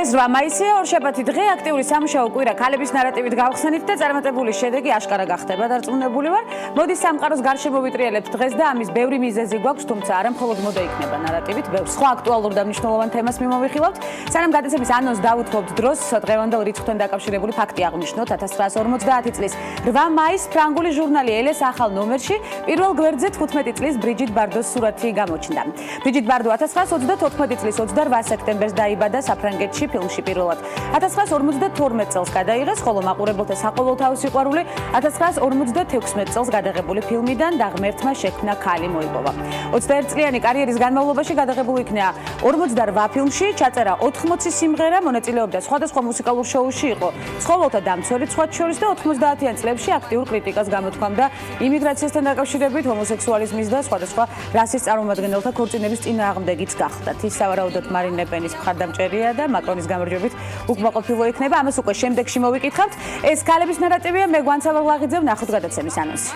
დღეს 8 მაისია, ორშაბათი დღე, აქტიური სამუშაო კვირა ქალების ნარატივით გავხსენით და წარმატებული შედეგი აშკარა გახდება. დარწმუნებული ვარ, მოდის სამყაროს გარშემო ვიტრიალებთ დღეს და ამის ბევრი მიზეზი გვაქვს, თუმცა არა მხოლოდ მოდა იქნება ნარატივით, ბევრ სხვა აქტუალურ და მნიშვნელოვან თემას მიმოვიხილავთ. სანამ გადაცემის ანონსს დავუთმობთ დროს, დღევანდელ რიცხვთან დაკავშირებული ფაქტი აღვნიშნოთ. 1950 წლის 8 მაისს ფრანგული ჟურნალი ელეს ახალ ნომერში პირველ გვერდზე 15 წლის ბრიჯიტ ბარდოს სურათი გამოჩნდა. ბრიჯიტ ბარდო 1994 წლის 28 სექტემბერს დაიბადა საფრანგეთში ფილმში პირველად. 1952 წელს გადაიღეს, ხოლო მაყურებელთა საყოველთაო სიყვარული 1956 წელს გადაღებული ფილმიდან და ღმერთმა შექმნა ქალი მოიპოვა. 21 წლიანი კარიერის განმავლობაში გადაღებული იქნა 48 ფილმში, ჩაწერა 80 სიმღერა, მონაწილეობდა სხვადასხვა მუსიკალურ შოუში, იყო ცხოველთა დამცველი სხვათ შორის და 90-იან წლებში აქტიურ კრიტიკას გამოთქვამდა იმიგრაციასთან დაკავშირებით, ჰომოსექსუალიზმის და სხვადასხვა რასის წარმომადგენელთა ქორწინების წინააღმდეგიც გახდათ. ის სავარაუდოდ მარინ ლე პენის მხარდამჭერია და მაკრონის გამარჯვებით უკმაყოფილო იქნება. ამას უკვე შემდეგში მოვიკითხავთ. ეს ქალების ნარატივია, მე გვანცალ ლაღიძე, ვნახოთ გადაცემის ანონსი.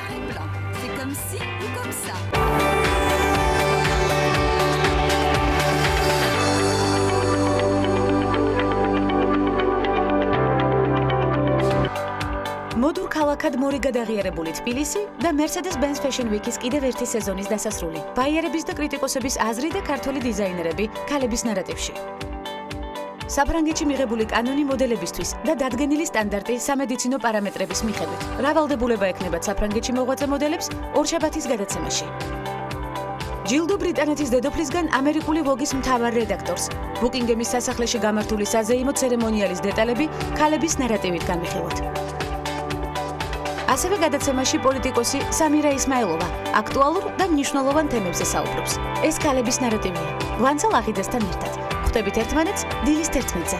მოდურ ქალაქად მორი გადაღიარებული თბილისი და Mercedes-Benz Fashion Week-ის კიდევ ერთი სეზონის დასასრული. ბაიერების და კრიტიკოსების აზრი და ქართველი დიზაინერები ქალების ნარატივში. საფრანგეთში მიღებული კანონი მოდელებისთვის და დადგენილი სტანდარტი სამედიცინო პარამეტრების მიხედვით. რა ვალდებულება ექნებათ საფრანგეთში მოღვაწე მოდელებს ორშაბათის გადაცემაში. ჯილდო ბრიტანეთის დედოფლისგან ამერიკული ვოგის მთავარ რედაქტორს. ბუკინგემის სასახლეში გამართული საზეიმო ცერემონიალის დეტალები ქალების ნარატივით განვიხილოთ. ასევე გადაცემაში პოლიტიკოსი სამირა ისმაილოვა აქტუალურ და მნიშვნელოვან თემებზე საუბრობს. ეს ქალების ნარატივია. ვანცალ ლაღიძესთან ერთად. ხვდებით ერთმანეთს დილის 11-ზე.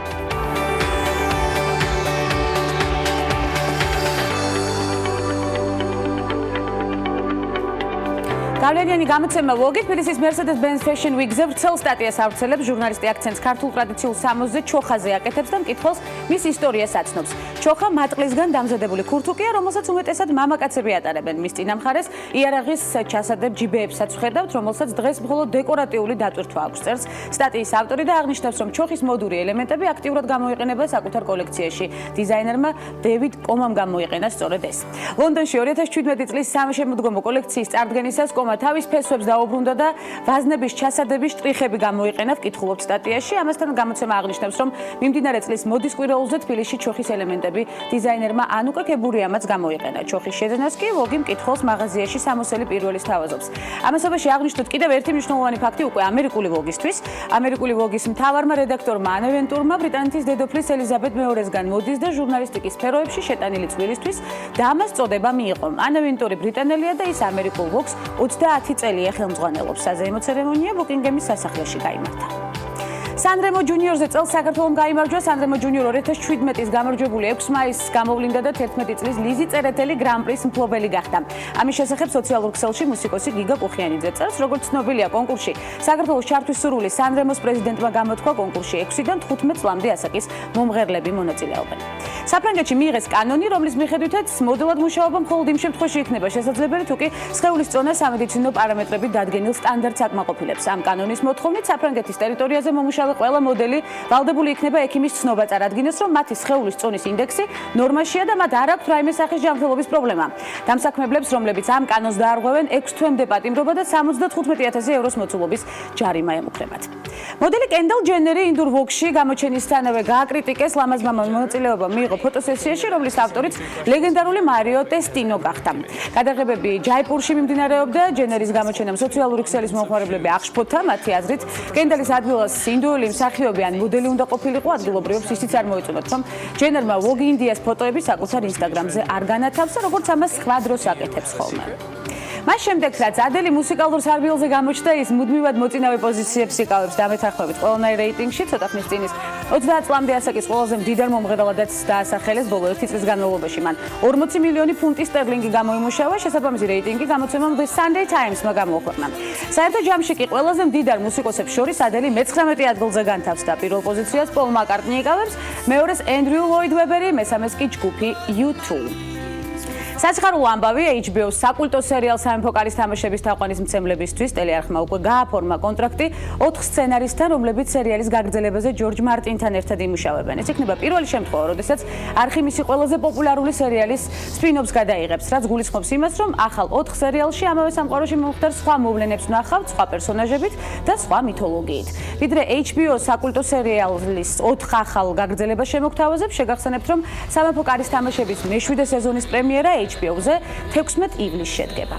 გავლენიანი გამოცემა ვოგი თბილისის Mercedes-Benz Fashion Week-ზე ვრცელ სტატიას ავრცელებს. ჟურნალისტი აქცენტს ქართულ ტრადიციულ სამოსზე ჩოხაზე აკეთებს და მკითხველს მის ისტორიას აცნობს. ჩოხა მატყლისგან დამზადებული ქურთუკია, რომელსაც უმეტესად მამაკაცები ატარებენ. მის წინა მხარეს იარაღის ჩასადებ ჯიბეებსაც ვხედავთ, რომელსაც დღეს მხოლოდ დეკორატიული დატვირთვა აქვს. წერს სტატიის ავტორი და აღნიშნავს, რომ ჩოხის მოდური ელემენტები აქტიურად გამოიყენება საკუთარ კოლექციაში. დიზაინერმა დევიდ კომამ გამოიყენა სწორედ ეს. ლონდონში 2017 წლის სამშემოდგომო კოლექციის წარდგენისას თავის ფესვებს დაუბრუნდა და ვაზნების ჩასადების შტრიხები გამოიყენა, ვკითხულობთ სტატიაში. ამასთან გამოცემა აღნიშნავს, რომ მიმდინარე წლის მოდის კვირაულზე თბილისში ჩოხის ელემენტები დიზაინერმა ანუკა ქებურიამაც გამოიყენა. ჩოხის შეძენას კი ვოგი მკითხველს მაღაზიაში სამოსელი პირველი სთავაზობს. ამასობაში აღნიშნოთ კიდევ ერთი მნიშვნელოვანი ფაქტი უკვე ამერიკული ვოგისთვის. ამერიკული ვოგის მთავარმა რედაქტორმა ანა ვენტურმა ბრიტანეთის დედოფლის ელიზაბეთ მეორესგან მოდის და ჟურნალისტიკის სფეროებში შეტანილი წვლილისთვის და ამას წოდება მიიღო. ანა ვენტური ბრიტანელია და ის ამერიკულ ვოგს 30 წელია ხელმძღვანელობს. საზეიმო ცერემონია ბუკინგემის სასახლეში გაიმართა. სანდრემო ჯუნიორზე წელს საქართველომ გაიმარჯვა. სანდრემო ჯუნიორ 2017 გამარჯვებული 6 მაისს გამოვლინდა და 11 წლის ლიზი წერეთელი გრან-პრის მფლობელი გახდა. ამის შესახებ სოციალურ ქსელში მუსიკოსი გიგა კუხიანიძე წერს, როგორც ცნობილია კონკურსში საქართველოს ჩართვის სურვილი სანდრემოს პრეზიდენტმა გამოთქვა. კონკურსში 6-დან 15 წლამდე ასაკის მომღერლები მონაწილეობენ. საფრანგეთში მიიღეს კანონი, რომლის მიხედვითაც მოდელად მუშაობა მხოლოდ იმ შემთხვევაში იქნება შესაძლებელი, თუ კი სხეულის წონა სამედიცინო პარამეტრებით დადგენილ სტანდარტს აკმაყოფილებს. ამ კანონის მოთხოვნით საფრანგეთის ტერიტორიაზე მომუშავე ყველა მოდელი ვალდებული იქნება ექიმის ცნობა წარადგინოს, რომ მათი სხეულის წონის ინდექსი ნორმაშია და მათ არ აქვთ რაიმე სახის ჯანმრთელობის პრობლემა. დამსაქმებლებს, რომლებიც ამ კანონს დაარღვევენ, 6 თვემდე პატიმრობა და 75,000 ევროს მოცულობის ჯარიმა ემუქრებათ. მოდელი კენდალ ჯენერი ინდურ ვოგში გამოჩენისთანავე გააკრიტიკეს, ლამაზ მამამ მონაწილეობა მიიღო ფოტოსესიაში, რომლის ავტორიც ლეგენდარული მარიო ტესტინო გახდა. გადაღებები ჯაიპურში მიმდინარეობდა. ჯენერის გამოჩენამ სოციალური ქსელის მომხმარებლები აღშფოთა. მათი აზრით, კენდალის ადგილას ინდოელი მსახიობი ან მოდელი უნდა ყოფილიყო. ადგილობრივებს ისიც არ მოეწონათ, რომ ჯენერმა ვოგი ინდიას ფოტოები საკუთარ ინსტაგრამზე არ განათავსა, როგორც ამას სხვა დროს აკეთებს ხოლმე. მას შემდეგ, რაც ადელი მუსიკალურ სარბიელზე გამოჩნდა, ის მუდმივად მოწინავე პოზიციებს იკავებს დამეთანხმებით ყველანაირ რეიტინგში. ცოტა ხნის წინ ის 30 წლამდე ასაკის ყველაზე მდიდარ მომღერალადაც დაასახელეს. ბოლო 1 წლის განმავლობაში მან 40 მილიონი ფუნტი სტერლინგი გამოიმუშავა. შესაბამისი რეიტინგი გამოცემამ The Sunday Times-მა გამოაქვეყნა. საერთო ჯამში კი ყველაზე მდიდარ მუსიკოსებს შორის ადელი მე-19 ადგილზე განთავსდა. პირველ პოზიციას პოლ მაკარტნი იკავებს, მეორეს ენდრიუ ლოიდ ვებერი, მესამეს კი ჯგუფი U2. Საჩხარულო ამბავი HBO-ს საკულტო სერიალ სამეფო კარის თამაშების თაყვანისმცემლებისთვის ტელეარხმა უკვე გააფორმა კონტრაქტი 4 სცენარისტთან, რომლებიც სერიალის გაგრძელებაზე ჯორჯ მარტინთან ერთად იმუშავებენ. ეს იქნება პირველი შემთხვევა, როდესაც არხი მისი ყველაზე პოპულარული სერიალის სპინ-ოფს გადაიღებს, რაც გულისხმობს იმას, რომ ახალ 4 სერიალში ამავე სამყაროში მომხდარ სხვა მოვლენებს ვნახავთ, სხვა პერსონაჟებით და სხვა მითოლოგიით. ვიდრე HBO-ს საკულტო სერიალის 4 ახალ გაგრძელებას შემოგთავაზებს, შეგახსენებთ, რომ სამეფო კარის თამაშების მე-7 სეზონის პრემიერა HBO-ზე 16 ივლისს შედგება.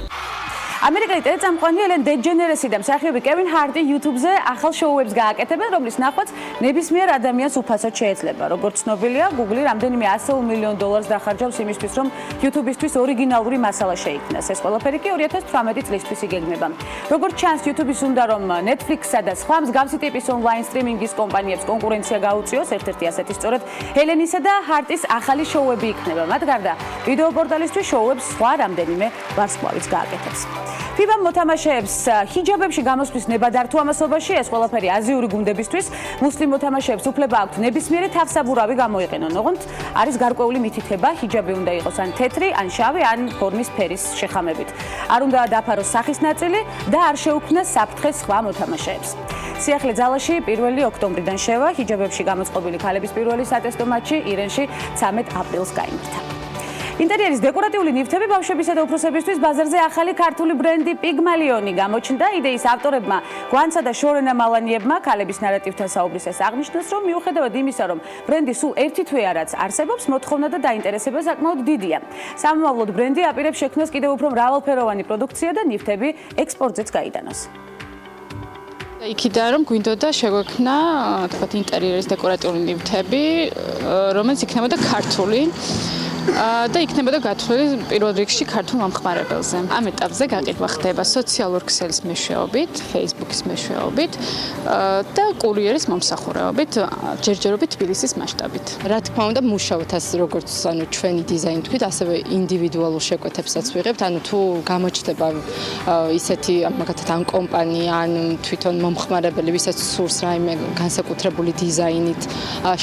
ამერიკელი ტელეწამყვანი ელენ დეჯენერესი და მსახიობი კევინ ჰარტი YouTube-ზე ახალ შოუებს გააკეთებენ, რომლის ნახვაც ნებისმიერ ადამიანს უფასოდ შეეძლება. როგორც ცნობილია, Google რამდენიმე $100 მილიონ დახარჯავს იმისთვის, რომ YouTube-ისთვის ორიგინალური მასალა შეიქმნას. ეს ყველაფერი კი 2018 წლისთვის იგეგმება. როგორც ჩანს, YouTube-ის უნდა რომ Netflix-სა და სხვა მსგავსი ტიპის ონლაინ სტრიმინგის კომპანიებს კონკურენცია გაუწიოს, ერთ-ერთი ასეთი სწორედ ელენისა და ჰარტის ახალი შოუები იქნება. მათ გარდა ვიდეო პორტალისთვის შოუებს სხვა რამდენიმე ვარსკვლავიც გააკეთებს. FIFA მოთამაშეებს ჰიჯაბებში გამოსვლის ნებადართო ამასობაში, ეს ყველაფერი აზიური გუნდებისთვის, მუსლიმ მოთამაშეებს უფლება აქვთ ნებისმიერი თავსაბურავი გამოიყენონ. ოღონდ არის გარკვეული მითითება, ჰიჯაბი უნდა იყოს ან თეთრი, ან შავი, ან ფორმის ფერის შეხამებით. არ უნდა დაფაროს სახის ნაწილი და არ შეუქმნას საფრთხე სხვა მოთამაშეებს. სიახლე ძალაში 1 ოქტომბრიდან შევა, ჰიჯაბებში გამოწყობილი ქალების პირველი სატესტო მატჩი ირანში 13 აპრილს გაიმართა. ინტერიერის დეკორატიული ნივთები ბავშვებისა და უფროსებისთვის ბაზარზე ახალი ქართული ბრენდი პიგმალიონი გამოჩნდა. იდეის ავტორებმა გვანცა და შორენა მალანიებმა ქალების ნარატივთან საუბრისას აღნიშნეს, რომ მიუხედავად იმისა, რომ ბრენდი სულ ერთი თვე არაც არსებობს, მოთხოვნა და დაინტერესება საკმაოდ დიდია. სამომავლოდ ბრენდი აპირებს შექმნას კიდევ უფრო მრავალფეროვანი პროდუქცია და ნივთები ექსპორტზეც გაიტანოს. იქიდან რომ გვინდოდა შეგვექმნა, თქვათ, ინტერიერის დეკორატიული ნივთები, რომელიც იქნებოდა ქართული და იქნებოდა გათვლილი პირველ რიგში ქართულ მომხმარებელზე. ამ ეტაპზე გაყიდვა ხდება სოციალურ ქსელის მეშვეობით, Facebook-ის მეშვეობით და კურიერის მომსახურებით, ჯერჯერობით თბილისის მასშტაბით. რა თქმა უნდა, მუშაობთ ასე როგორც ჩვენი დიზაინი თქვით, ასევე ინდივიდუალურ შეკვეთებსაც ვიღებთ. თუ გამოჩნდება ისეთი მაგათად ან კომპანია, ან თვითონ მომხმარებელი, ვისაც სურს რაიმე განსაკუთრებული დიზაინით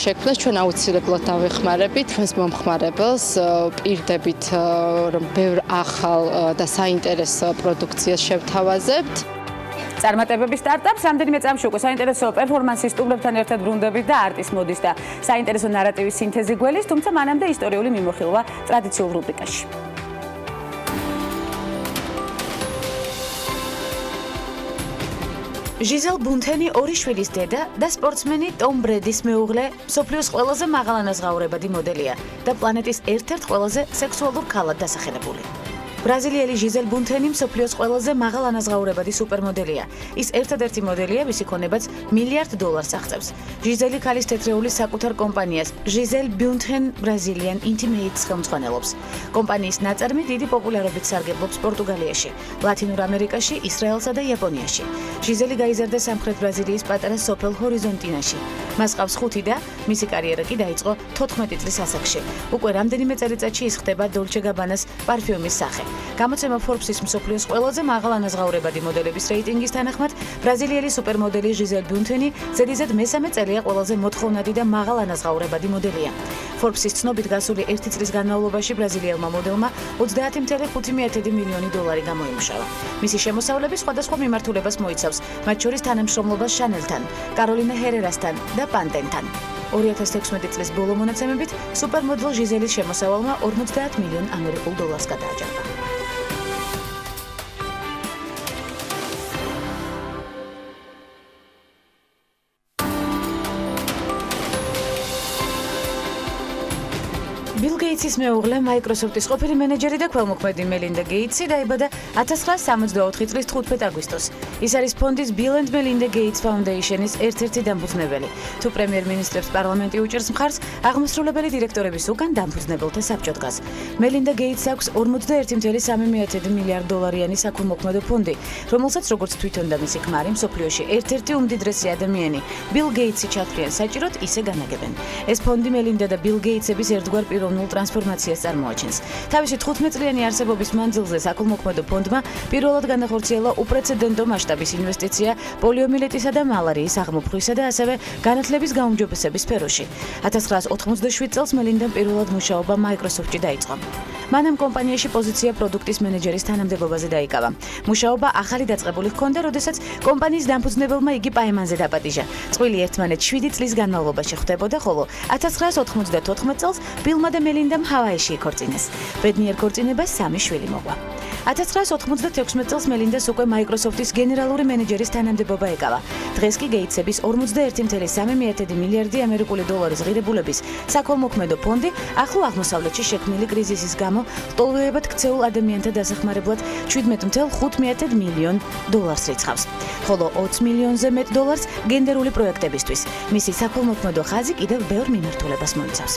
შექმნას, ჩვენ აუცილებლად დავეხმარებით ჩვენს მომხმარებელს. პირდებით რომ ბევრ ახალ და საინტერესო პროდუქციას შევთავაზებთ. წარმატებების სტარტაპს რამდენიმე წამში უკვე საინტერესო პერფორმანსის სტუმრებთან ერთად ბრუნდებით და არტის მოდის და საინტერესო ნარატივის სინთეზი გველის, თუმცა მანამდე ისტორიული მიმოხილვა ტრადიციულ რუბრიკაში. ჟიზელ ბუნთენი 2 შვილის დედა და სპორტსმენი ტომ ბრედის მეუღლე, მსოფლიოს ყველაზე მაღალანაზღაურებადი მოდელია და პლანეტის ერთ-ერთ ყველაზე სექსუალურ ქალად დასახელებული. ბრაზილიელი ჟიზელ ბუნთენი მსოფლიოს ყველაზე მაღალანაზღაურებადი სუპერმოდელია. ის ერთადერთი მოდელია, ვისი ქონებაც $1 მილიარდ აღწევს. ჟიზელი ქალის თეთრეულის საკუთარ კომპანიას ჟიზელ ბუნთენ Brazilian Intimates ხელმძღვანელობს. კომპანიის ნაწარმი დიდი პოპულარობით სარგებლობს პორტუგალიაში, ლათინურ ამერიკაში, ისრაელსა და იაპონიაში. ჟიზელი გაიზარდა სამხრეთ ბრაზილიის პატარა სოფელ ჰორიზონტინაში. მას ყავს 5 და მისი კარიერა კი დაიწყო 14 წლის ასაკში. უკვე რამდენიმე წელიწადში ის ხდება დოლჩე გაბანას პარფიუმის სახე. გამოცემა Forbes-ის მსოფლიოს ყველაზე მაღალანაზღაურებადი მოდელების რეიტინგის თანახმად, ბრაზილიელი სუპერმოდელი ჟიზელ ბუნთენი ზედიზედ მესამე წელია ყველაზე მოთხოვნადი და მაღალანაზღაურებადი მოდელია. Forbes-ის ცნობით გასული 1 წლის განმავლობაში ბრაზილიელმა მოდელმა $30.5 მილიონი გამოიმუშავა. მისი შემოსავლები სხვადასხვა მიმართულებას მოიცავს, მათ შორის თანამშრომლობა შანელთან, კაროლინა ჰერერასთან და პანტენთან. 2016 წლის ბოლო მონაცემებით სუპერმოდელ ჟიზელის შემოსავალმა $50 მილიონ გადააჯარდა. ბილ გეიტსის მეუღლე, Microsoft-ის ყოფილი მენეჯერი და ქველმოქმედი მელინდა გეიტსი დაიბადა 1974 წლის 15 აგვისტოს. ის არის ფონდის Bill and Melinda Gates Foundation-ის ერთ-ერთი დამფუძნებელი. თუ პრემიერ-მინისტრებს პარლამენტი უჭერს მხარს, აღმასრულებელი დირექტორების უკან დამფუძნებელთა საბჭო დგას. მელინდა გეიტს აქვს $40.3 მილიარდიანი საქველმოქმედო ფონდი, რომელსაც როგორც თვითონ და მისი ქმარი მსოფლიოში ერთ-ერთი უმდიდრესი ადამიანი, ბილ გეიტსი ჩათვლიან საჭიროდ ისე განაგებენ. ეს ფონდი მელინდა და ბილ გეიტსების ერთგვარ პიროვნულ ტრანსფორმაციას წარმოაჩენს. თავისი 15 წლიანი არსებობის მანძილზე საქველმოქმედო ფონდმა პირველად განახორციელა უპრეცედენტო მასშტაბის ინვესტიცია პოლიომიელიტისა და მალარიის აღმოფხვისა და ასევე განათლების გაუმჯობესების სფეროში. 1987 წელს მელინდამ პირველად მუშაობა Microsoft-ში დაიწყო. მანამ კომპანიაში პოზიცია პროდუქტის მენეჯერის თანამდებობაზე დაიკავა. მუშაობა ახალი დაწყებული ჰქონდა, როდესაც კომპანიის დამფუძნებელმა იგი პაემანზე დაპატიჟა. წყვილი ერთმანეთს 7 წლის განმავლობაში ხვდებოდა, ხოლო 1994 წელს ბილმა და მელინდამ ჰავაიში იქორწინეს. ბედნიერ ქორწინებას 3 შვილი მოყვა. 1996 წელს მელინდას უკვე Microsoft-ის გენერალური მენეჯერის თანამდებობა ეკავა. დღეს კი გეიტსების 41.3 მილიარდი ამერიკული დოლარის ღირებულების საქველმოქმედო ფონდი ახლო აღმოსავლეთში შექმნილი კრიზისის გამო ლტოლვილებად ქცეულ ადამიანთა დასახმარებლად 17.5 მილიონ დოლარს რიცხავს. ხოლო 20 მილიონზე მეტ დოლარს გენდერული პროექტებისთვის. მისი საქველმოქმედო ხაზი კიდევ ბევრ მიმართულებას მოიცავს.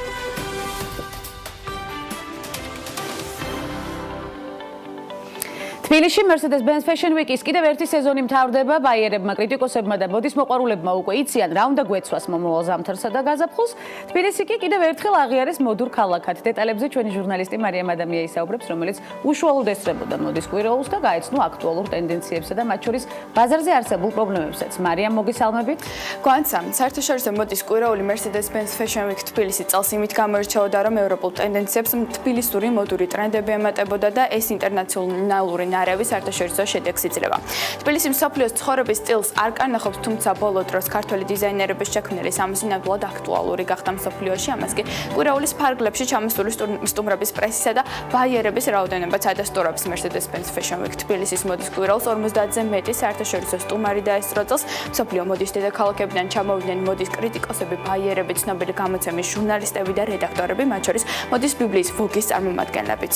თბილისში Mercedes-Benz Fashion Week-ის კიდევ ერთი სეზონი მთავრდება. ბაიერებმა, კრიტიკოსებმა და მოდის მოყვარულებმა უკვე იციან რა უნდა გვეცვას მომავალ ზამთარსა და გაზაფხულს. თბილისი კი კიდევ ერთხელ აღიარეს მოდურ ქალაქად. დეტალებზე ჩვენი ჟურნალისტი მარიამ ადამია ისაუბრებს, რომელიც უშუალოდ ესწრებოდა მოდის კვირაულს და გაეცნო აქტუალურ ტენდენციებსა და მათ შორის ბაზარზე არსებულ პრობლემებსაც. მარიამ, მოგისალმებით. გვანცა, საერთაშორისო მოდის კვირაული Mercedes-Benz Fashion Week თბილისი წელს იმით გამოირჩეოდა, რომ ევროპულ ტენდენციებს თბილისური მოდური ტრენდები ემატებოდა და ეს ინტერნაციონალური ნარევი საერთაშორისო შედეგს იძლევა. თბილისი მსოფლიოს ცხოვრების სტილს არ კარნახობს, თუმცა ბოლო დროს ქართველი დიზაინერების შექმნილი სამოსი ნამდვილად აქტუალური გახდა მსოფლიოში. ამას კი კვირაულის ფარგლებში ჩამოსული სტუმრების პრესისა და ბაიერების რაოდენობაც ადასტურებს. Mercedes-Benz Fashion Week თბილისის მოდის კვირაულს 50-ზე მეტი საერთაშორისო სტუმარი დაესწრო წელს. მსოფლიო მოდის დედაქალაქებიდან ჩამოვიდნენ მოდის კრიტიკოსები, ბაიერები, ცნობილი გამოცემის ჟურნალისტები და რედაქტორები, მათ შორის მოდის ბიბლიის Vogue-ის წარმომადგენლებიც.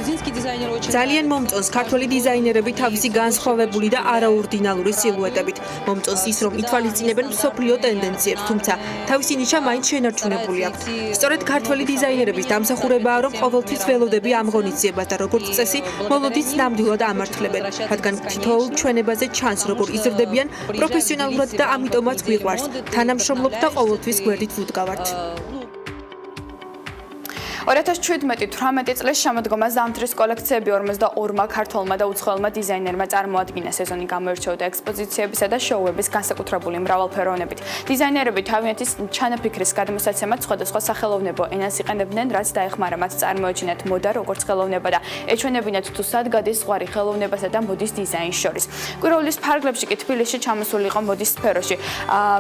ძალიან მომწონს ქართველი დიზაინერები თავისი განსხვავებული და არაორდინალური სილუეტებით. მომწონს ის, რომ ითვალისწინებენ მსოფლიო ტენდენციებს, თუმცა თავისი ნიშა მაინც შენარჩუნებული აქვთ. სწორედ ქართველი დიზაინერების დამსახურებაა, რომ ყოველთვის ველოდები ამ ღონისძიებას და როგორც წესი, მოლოდინს ნამდვილად ამართლებენ, რადგან თითოეულ ჩვენებაზე ჩანს, როგორ იზრდებიან პროფესიონალურად და ამიტომაც გვიყვარს. თანამშრომლობთ და ყოველთვის გვერდით ვუდგავართ. 2017-18 წლის შემოდგომა ზამთრის კოლექციები 42-მა ქართველმა და უცხოელმა დიზაინერმა წარმოადგინა. სეზონი გამოირჩეოდა ექსპოზიციებისა და შოუების განსაკუთრებული მრავალფეროვნებით. დიზაინერები თავიანთის ჩანაფიქრის გადმოსაცემად სხვადასხვა სახელოვნებო ენას იყენებდნენ, რაც დაეხმარა მათ წარმოეჩინათ მოდა როგორც ხელოვნება და ეჩვენებინათ თუ სად გადის ზღვარი ხელოვნებასა და მოდის დიზაინს შორის. კვირაულის ფარგლებში კი თბილისში ჩამოსული იყო მოდის სფეროში.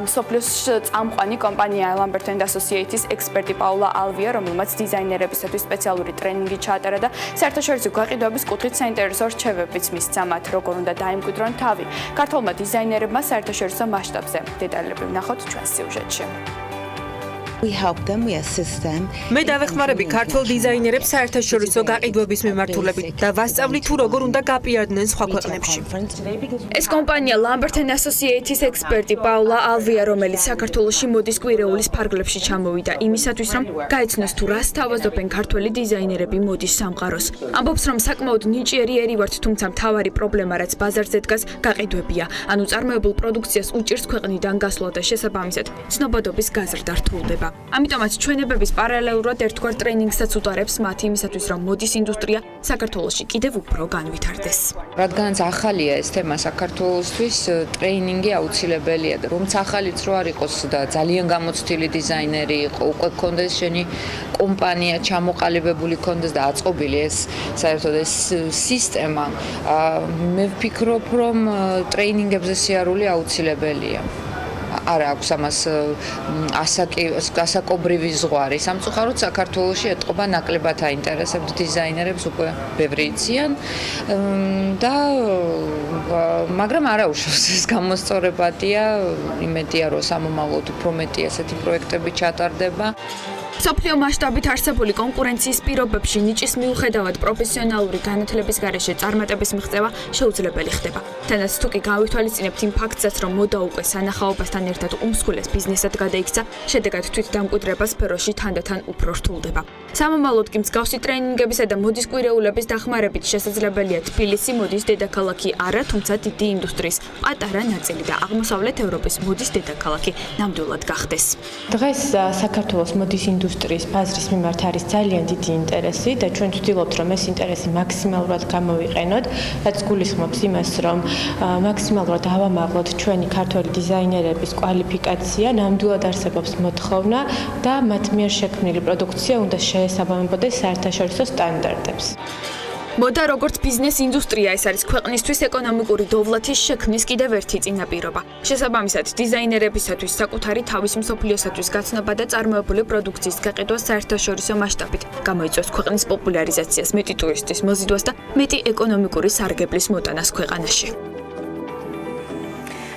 მსოფლიოს წამყვანი კომპანია Lambert & Associates-ის ექსპერტი პაულა ალვია, რომელმაც დიზაინერებისთვის სპეციალური ტრენინგი ჩაატარა და საერთაშორისო გაყიდვების კუთხით საინტერესო რჩევებიც მისცა მათ, როგორ უნდა დაიმკვიდრონ თავი ქართველმა დიზაინერებმა საერთაშორისო მასშტაბზე. დეტალები ვნახოთ ჩვენს სიუჟეტში. მე დავეხმარები ქართველ დიზაინერებს საერთაშორისო გაყიდვების მიმართულებით და ვასწავლი თუ როგორ უნდა გაპიარდნენ სხვა ქვეყნებში. ეს კომპანია Lambert & Associates-ის ექსპერტი პაულა ალვია, რომელიც საქართველოში მოდის კვირაულის ფარგლებში ჩამოვიდა იმისათვის, რომ გაეცნოს თუ რას თავაზობენ ქართველი დიზაინერები მოდის სამყაროს. ამბობს, რომ საკმაოდ ნიჭიერი ერი ვართ, თუმცა მთავარი პრობლემა, რაც ბაზარზე დგას, გაყიდვებია. ანუ წარმოებულ პროდუქციას უჭირს ქვეყნიდან გასვლა და შესაბამისად ცნობადობის გაზრდა რთულდება. ამიტომაც ჩვენებების პარალელურად ერთგვარ ტრენინგსაც უტარებს მათ იმისათვის, რომ მოდის ინდუსტრია საქართველოში კიდევ უფრო განვითარდეს. რადგანაც ახალია ეს თემა საქართველოსთვის, ტრენინგი აუცილებელია და რომც ახალიც რო არ იყოს და ძალიან გამოცდილი დიზაინერი იყო, უკვე გქონდეს შენი კომპანია ჩამოყალიბებული ქონდეს და აწყობილი ეს საერთოდ ეს სისტემა, მე ვფიქრობ, რომ ტრენინგებზე სიარული აუცილებელია. არ აქვს ამას ასაკობრივი ზღვარი. სამწუხაროდ საქართველოში ეტყობა ნაკლებად აინტერესებთ დიზაინერებს, უკვე ბევრი იციან და მაგრამ არა უშავს ეს გამოსწორებადია, იმედია რომ სამომავლოდ უფრო მეტი ასეთი პროექტები ჩატარდება. მსოფლიო მასშტაბით არსებული კონკურენციის პირობებში ნიჭის მიუხედავად პროფესიონალური განათლების გარეშე წარმატების მიღწევა შეუძლებელი ხდება. თანაც თუ კი გავითვალისწინებთ იმ ფაქტსაც, რომ მოდა უკვე სანახაობასთან ერთად უმსხვილეს ბიზნესად გადაიქცა, შედეგად თვითდამკვიდრება სფეროში თანდათან უფრო რთულდება. სამომავლოდ კი მსგავსი ტრენინგებისა და მოდის კვირაულების დახმარებით შესაძლებელია თბილისი მოდის დედაქალაქი არა, თუმცა დიდი ინდუსტრიის პატარა ნაწილი და აღმოსავლეთ ევროპის მოდის დედაქალაქი ნამდვილად გახდეს. დღეს საქართველოს მოდის ინდუსტრია ინდუსტრიის ბაზრის მიმართ არის ძალიან დიდი ინტერესი და ჩვენ ვცდილობთ რომ ეს ინტერესი მაქსიმალურად გამოვიყენოთ, რაც გულისხმობს იმას, რომ მაქსიმალურად ავამაღლოთ ჩვენი ქართველი დიზაინერების კვალიფიკაცია, ნამდვილად არსებობს მოთხოვნა და მათ მიერ შექმნილი პროდუქცია უნდა შეესაბამებოდეს საერთაშორისო სტანდარტებს. მოდა როგორც ბიზნეს ინდუსტრია ეს არის ქვეყნისთვის ეკონომიკური დოვლათის შექმნის კიდევ ერთი წინაპირობა. შესაბამისად, დიზაინერებისათვის საკუთარი თავის მსოფლიოსათვის გაცნობა და წარმოებული პროდუქციის გაყიდვა საერთაშორისო მასშტაბით გამოიწვევს ქვეყნის პოპულარიზაციას, მეტი ტურისტის მოზიდვას და მეტი ეკონომიკური სარგებლის მოტანას ქვეყანაში.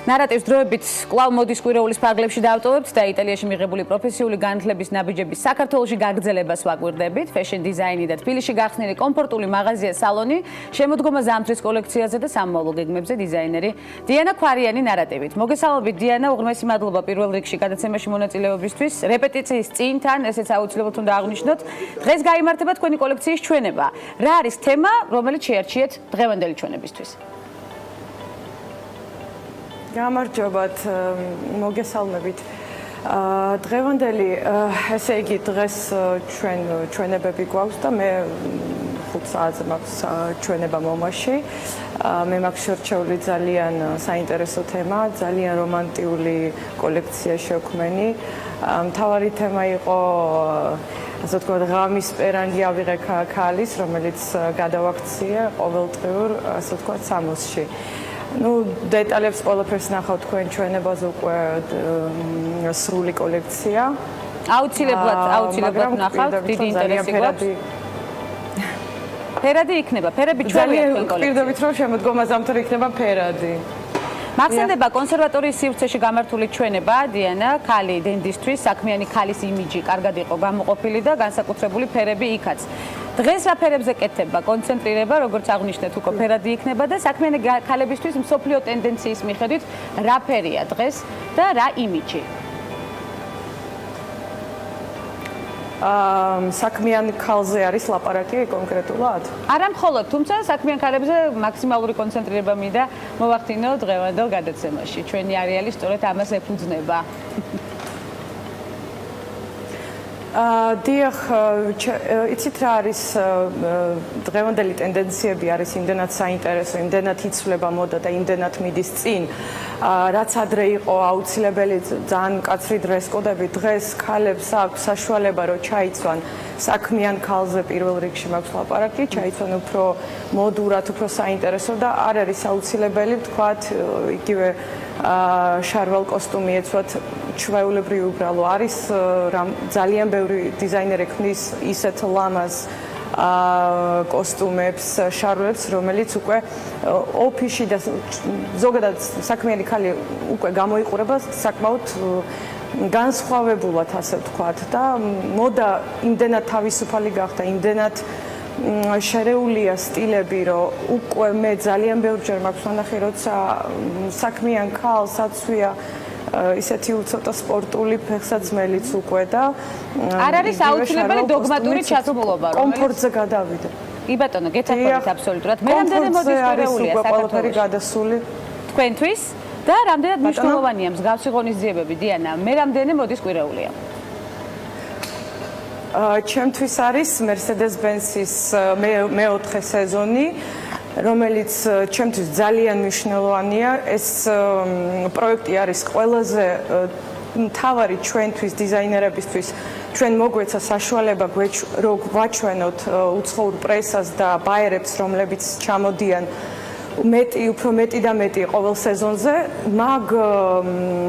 ნარატივს დროებით კვლავ მოდის კვირეულის ფარგლებში დავტოვებთ და იტალიაში მიღებული პროფესიული განათლების ნაბიჯების საქართველოში გაგრძელებას ვაკვირდებით. Fashion design და თბილისში გახსნილი კომფორტული მაღაზია სალონი შემოდგომა ზამთრის კოლექციაზე და სამმაულო გეგმებზე დიზაინერი დიანა ქვარიანი ნარატივით. მოგესალმებით დიანა, უღრმესი მადლობა პირველ რიგში გადაცემაში მონაწილეობისთვის. რეპეტიციის წინ თან ესეც აუცილებლად უნდა აღვნიშნოთ. დღეს გაიმართება თქვენი კოლექციის ჩვენება. რა არის თემა, რომელიც შეარჩიეთ დღევანდელი ჩვენებისთვის? გამარჯობათ, მოგესალმებით. დღევანდელი, ესე იგი, დღეს ჩვენებები გვაქვს და მე 5 საათზე მაქვს ჩვენება მომაში. მე მაქვს შერჩეული ძალიან საინტერესო თემა, ძალიან რომანტიული კოლექცია შევქმენი. მთავარი თემა იყო, ასე ვთქვათ, ღამის პერანგი ავიღე ქალის, რომელიც გადავაქციე ყოველდღიურ, ასე ვთქვათ, სამოსში. დეტალებს ყველაფერს ნახავთ თქვენ ჩვენებაზე უკვე სრული კოლექცია. აუცილებლად ნახავთ, დიდი ინტერესი გვაქვს. ფერადი იქნება, ფერები ჩვენია თქვენ კოლექციაში. ვფიქრობთ, რომ შემოდგომა ზამთარი იქნება ფერადი. მახსენდება კონსერვატორიის სივრცეში გამართული ჩვენება დიანა, ქალი დენდისთვის, საქმიანი ქალის იმიჯი კარგად იყო გამოყოფილი და განსაკუთრებული ფერები იქაც. დღეს რა ფერებზე კეთება, კონცენტრირება, როგორც აღნიშნეთ, უკვე ფერადი იქნება და საქმიანი ქალებისთვის მსოფლიო ტენდენციის მიხედვით რა ფერია დღეს და რა იმიჯი? საქმიან ქალზე არის ლაპარაკი კონკრეტულად? არა მხოლოდ, თუმცა საქმიან ქალებზე მაქსიმალური კონცენტრირება მინდა მოვახდინო დღევანდელ გადაცემაში. ჩვენი არეალი სწორედ ამას ეფუძნება. დიახ, იცით რა არის დღევანდელი ტენდენციები არის იმდენად საინტერესო, იმდენად იცვლება მოდა და იმდენად მიდის წინ, რაც ადრე იყო აუცილებელი ძალიან მკაცრი დრესკოდები, დღეს ქალებს აქვს საშუალება რომ ჩაიცვან საქმიან ქალზე პირველ რიგში მაქვს ლაპარაკი, ჩაიცვან უფრო მოდურად, უფრო საინტერესო და არ არის აუცილებელი ვთქვათ იგივე შარვალ კოსტუმი ეცვათ ჩვეულებრივი უბრალო არის ძალიან ბევრი დიზაინერი ქმნის ისეთ ლამაზ კოსტუმებს, შარვალებს, რომელიც უკვე ოფისში და ზოგადად საქმიანი ქალი უკვე გამოიყურება საკმაოდ განსხვავებულად, ასე ვთქვათ და მოდა იმდენად თავისუფალი გახდა, იმდენად შერეულია სტილები, რომ უკვე მე ძალიან ბევრჯერ მაქვს ნახე, როცა საქმიან ქალს აცვია ისეთი უცოტა სპორტული ფეხსაცმელიც უკვე და არ არის აუცილებელი დოგმატური ჩაცმულობა, რომელიც კომფორტზე გადავიდა. კი ბატონო, გეთახმებით აბსოლუტურად. მე რამდენი მოდის კვირეულია საკუთარი გადასული თქვენთვის და რამდენად მნიშვნელოვანია მსგავსი ღონისძიებები, დიანა? მე რამდენი მოდის კვირეულია? ჩემთვის არის Mercedes-Benz-ის მეოთხე სეზონი, რომელიც ჩემთვის ძალიან მნიშვნელოვანია. ეს პროექტი არის ყველაზე მთავარი ჩვენთვის დიზაინერებისთვის. ჩვენ მოგვეცა საშუალება რომ ვაჩვენოთ უცხოურ პრესას და ბაერებს, რომლებიც ჩამოდიან უფრო მეტი და მეტი ყოველ სეზონზე.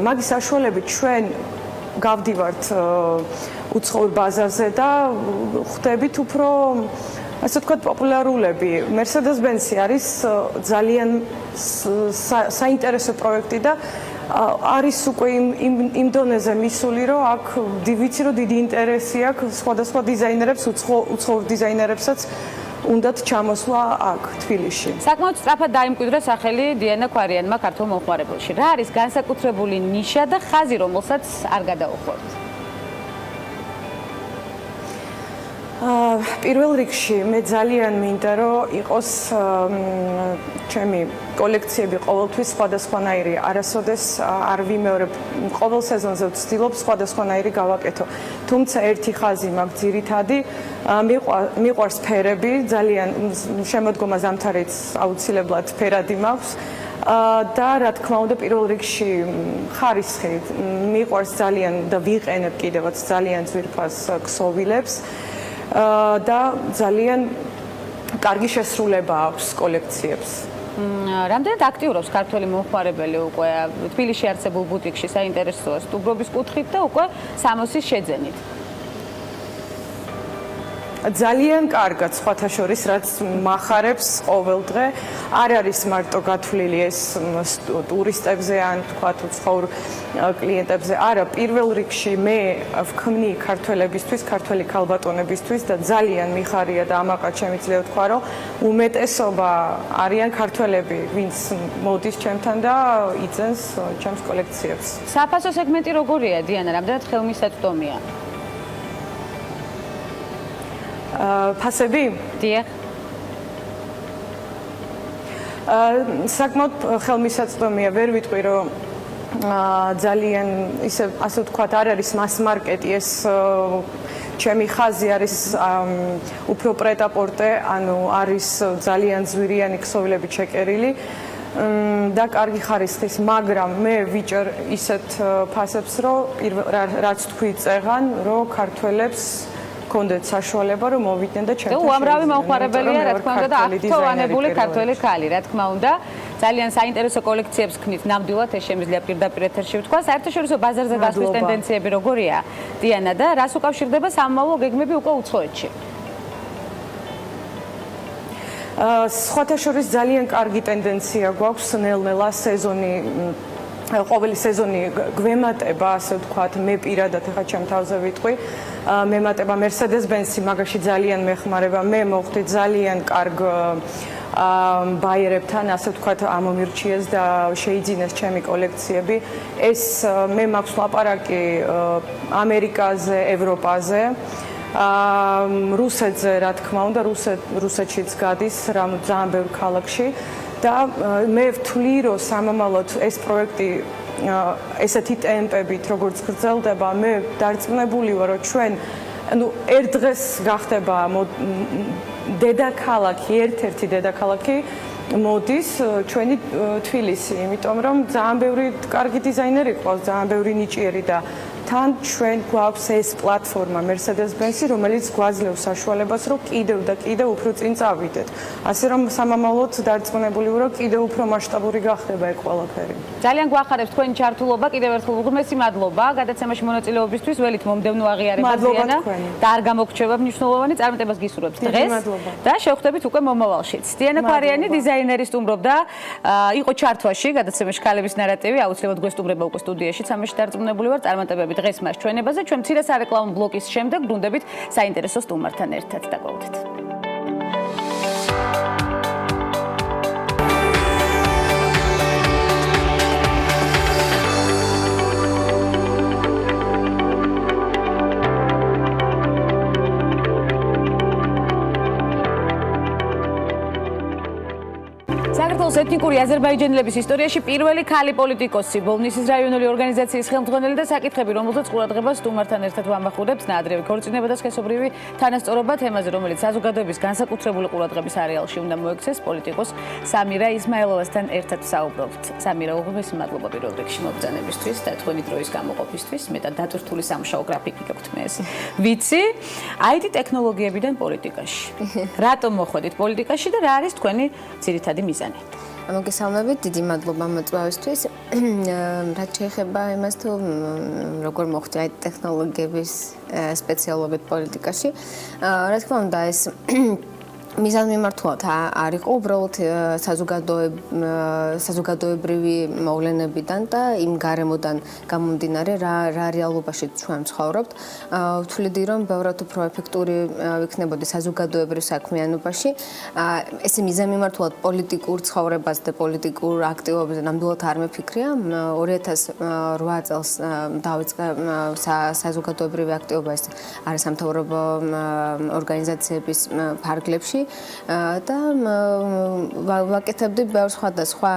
მაგის საშუალებით ჩვენ გავდივართ უცხოურ ბაზარზე და ხვდებით უფრო ასე ვთქვათ პოპულარულები. Mercedes-Benz არის ძალიან საინტერესო პროექტი და არის უკვე იმ დონეზე მისული, რომ აქ ვიცი, რომ დიდი ინტერესი აქვს სხვადასხვა დიზაინერებს, უცხოურ დიზაინერებსაც უნდათ ჩამოსვლა აქ თბილისში. საკმაოდ სწრაფად დაიმკვიდრა სახელი დიანა ქვარიანმა ქართულ მომხმარებელში. რა არის განსაკუთრებული ნიშა და ხაზი, რომელსაც არ გადაუხურთ? პირველ რიგში მე ძალიან მინდა რომ იყოს ჩემი კოლექციები ყოველთვის სხვადასხვანაირი. არასოდეს არ ვიმეორებ, ყოველ სეზონზე ვცდილობ სხვადასხვანაირი გავაკეთო. თუმცა ერთი ხაზი მაქვს ძირითადი, მიყვარს ფერები, ძალიან შემოდგომა ზამთარიც აუცილებლად ფერადი მაქვს. და რა თქმა უნდა პირველ რიგში ხარისხი მიყვარს ძალიან და ვიყენებ კიდევაც ძალიან ძვირფას ქსოვილებს და ძალიან კარგი შესრულება აქვს კოლექციებს. რამდენად აქტიურობს ქართველი მომხმარებელი უკვე თბილისში არსებულ ბუტიკში საინტერესოა სტუმრობის კუთხით და უკვე სამოსის შეძენით? ძალიან კარგად სხვათა შორის რაც მახარებს ყოველდღე არ არის მარტო გათვლილი ეს ტურისტებზე ან თქვა თუ ცხოვრ კლიენტებზე არა პირველ რიგში მე ვქმნი ქართველებისთვის ქართველი ქალბატონებისთვის და ძალიან მიხარია და ამაყად შემიძლია ვთქვა რომ უმეტესობა არიან ქართველები ვინც მოდის ჩემთან და იძენს ჩემს კოლექციებს საფასო სეგმენტი როგორია დიანა რამდენად ხელმისაწვდომია ფასები? დიახ. საკმაოდ ხელმისაწვდომია, ვერ ვიტყვი რომ ძალიან ისე ასე ვთქვათ, არ არის მას მარკეტი ეს ჩემი ხაზი არის უფრო პრეტაპორტე, ანუ არის ძალიან ძვირიანი ქსოვილები ჩეკერილი და კარგი ხარისხის, მაგრამ მე ვიჭერ ისეთ ფასებს, რომ რაც თქვი წეღან, რომ ქართველებს კონდეთ საშუალება რომ მოვიდნენ და ჩემთან უამრავი მომხმარებელია რა თქმა უნდა და აქტოვანებული ქართველი ქალი რა თქმა უნდა ძალიან საინტერესო კოლექციებს ქნით ნამდვილად ეს შემიძლია პირდაპირ ეთერში ვთქვა საერთაშორისო ბაზარზე გასვლის ტენდენციები როგორია დიანა და რას უკავშირდება სამომავლო გეგმები უკვე უცხოეთში სხვათა შორის ძალიან კარგი ტენდენცია გვაქვს ნელ-ნელა სეზონი ყოველი სეზონი გვემატება, ასე ვთქვათ, მე პირადად ახლა ჩემ თავზე ვიტყვი, მემატება Mercedes-Benz-ი, მაგაში ძალიან მეხმარება, მე მოხდი ძალიან კარგ ბაიერებთან, ასე ვთქვათ, ამომირჩიეს და შეიძინეს ჩემი კოლექციები. ეს მე მაქვს ლაპარაკი ამერიკაზე, ევროპაზე. რუსეთზე, რა თქმა უნდა, რუსეთშიც გადის, ძალიან ბევრ ქალაქში. და მე ვთვლი რომ სამომავლოდ ეს პროექტი ესეთი ტემპებით როგორც გრძელდება მე დარწმუნებული ვარ რომ ჩვენ ანუ ერთ დღეს გახდება დედაქალაქი ერთ-ერთი დედაქალაქი მოდის ჩვენი თბილისი იმიტომ რომ ძალიან ბევრი კარგი დიზაინერი ყავს ძალიან ბევრი ნიჭიერი და თან ჩვენ გვაქვს ეს პლატფორმა Mercedes-Benz-ი, რომელიც გვაძლევს საშუალებას, რომ კიდევ და კიდევ უფრო წინ წავიდეთ. ასე რომ სამომავლოდ დარწმუნებული ვარ, რომ კიდევ უფრო მასშტაბური გახდება ეს ყველაფერი. ძალიან გვახარებს თქვენი ჩართულობა, კიდევ ერთხელ უღრმესი მადლობა გადაცემაში მონაწილეობისთვის, ველით მომდევნო აღიარება დიანა და არ გამოგრჩება მნიშვნელოვანი წარმატებას გისურვებთ დღეს და შევხვდებით უკვე მომავალშიც. დიანა ქვარიანი დიზაინერი სტუმრობდა, იყო ჩართვაში გადაცემაში ქალების ნარატივი, აუცილებლად გვესტუმრება უკვე სტუდიაში, სამაში დარწმუნებული ვარ, წარმატებები დღეს მას ჩვენებაზე, ჩვენ მცირე სარეკლამო ბლოკის შემდეგ ბრუნდებით საინტერესო სტუმართან ერთად დაგვალდით. საქართველოს ეთნიკური აზერბაიჯანელების ისტორიაში პირველი ქალი პოლიტიკოსი, ბოლნისის რაიონული ორგანიზაციის ხელმძღვანელი და საკითხები, რომელზეც ყურადღებას სტუმართან ერთად ვამახვილებთ, ნაადრევი ქორწინება და სქესობრივი თანასწორობა თემაზე, რომელიც საზოგადოების განსაკუთრებული ყურადღების არეალში უნდა მოექცეს, პოლიტიკოს სამირა იზმაილოვასთან ერთად ვსაუბრობთ. სამირა, უღრმესი მადლობა პირველ რიგში მობრძანებისთვის და თქვენი დროის გამოყოფისთვის, მეტად დატვირთული სამუშაო გრაფიკი გაქვთ მე ეს. ვიცი, IT ტექნოლოგიებიდან პოლიტიკაში. რატომ მოხვედით პოლიტიკაში და რა არის თქვენი ძირითადი მიზანი? მოგესალმებით, დიდი მადლობა მოწვევისთვის. რაც შეეხება იმას, თუ როგორ მოხდა IT ტექნოლოგიების სპეციალობით პოლიტიკაში. რა თქმა უნდა, ეს მიზანმიმართულად არ იყო უბრალოდ საზოგადოებრივი მოვლენებიდან და იმ გარემოდან გამომდინარე რა რეალობაში ჩვენ ცხოვრობთ. ვთვლიდი რომ ბევრად უფრო ეფექტური იქნებოდა საზოგადოებრივ საქმიანობაში. ესე მიზანმიმართულად პოლიტიკურ ცხოვრებას და პოლიტიკურ აქტივობებზე ნამდვილად არ მეფიქრია. 2008 წელს დავიწყე საზოგადოებრივი აქტივობა ეს არის სამთავრობო ორგანიზაციების ფარგლებში და ვაკეთებდი ბევრ სხვადასხვა